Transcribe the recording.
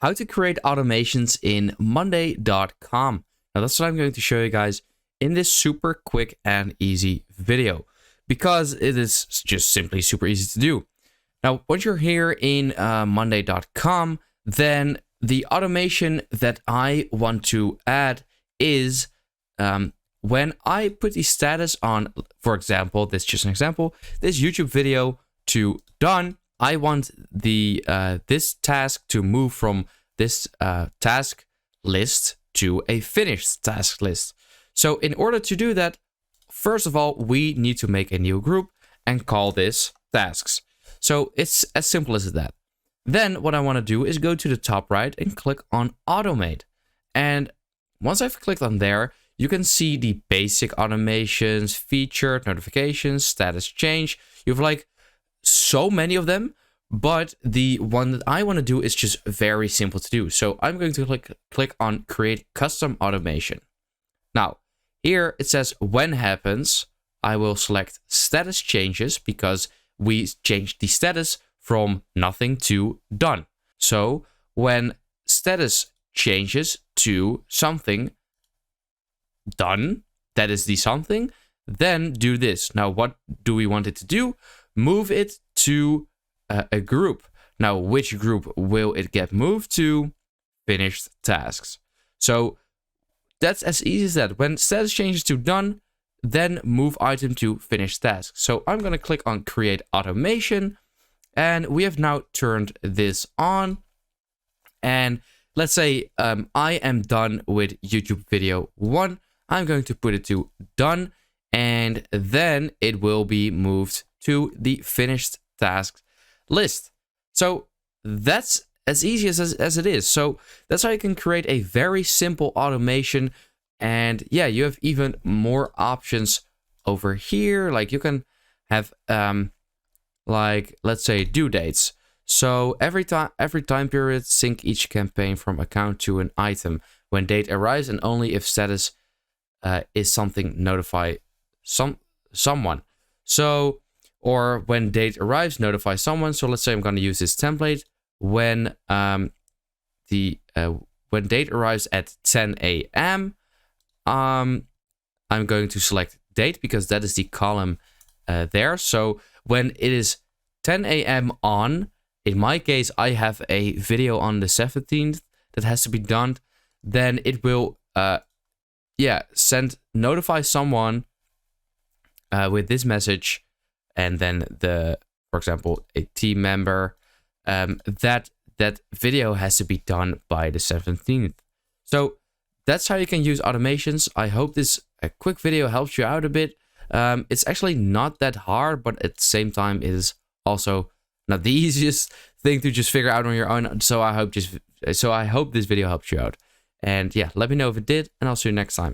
how to create automations in Monday.com. Now that's what I'm going to show you guys in this super quick and easy video, because it is just simply super easy to do. Now, once you're here in Monday.com, then the automation that I want to add is when I put the status on, for example, this is just an example, this YouTube video to done, I want the this task to move from this task list to a finished task list. So in order to do that, first of all, we need to make a new group and call this tasks. So it's as simple as that. Then what I want to do is go to the top right and click on automate. And once I've clicked on there, you can see the basic automations, featured, notifications, status change. You have like so many of them, but the one that I want to do is just very simple to do. So I'm going to click on create custom automation. Now here it says when happens, I will select status changes because we changed the status from nothing to done. So when status changes to something done, that is the something, then do this. Now, what do we want it to do? Move it to a group. Now, which group will it get moved to? Finished tasks. So that's as easy as that. When status changes to done, then move item to finished task. So I'm going to click on create automation, and we have now turned this on. And let's say I am done with YouTube video 1. I'm going to put it to done, and then it will be moved to the finished task list. So that's as easy as it is. So that's how you can create a very simple automation. And yeah, you have even more options over here. Like you can have like, let's say, due dates. So every time period, sync each campaign from account to an item. When date arrives, and only if status is something, notify someone. So, or when date arrives, notify someone. So let's say I'm going to use this template. When when date arrives at 10 a.m., I'm going to select date because that is the column there. So when it is 10 a.m. on, in my case, I have a video on the 17th that has to be done. Then it will, notify someone with this message, and then for example, a team member, that video has to be done by the 17th. So that's how you can use automations. I hope this quick video helps you out a bit. It's actually not that hard, but at the same time, it is also not the easiest thing to just figure out on your own. So I hope this video helps you out. And yeah, let me know if it did, and I'll see you next time.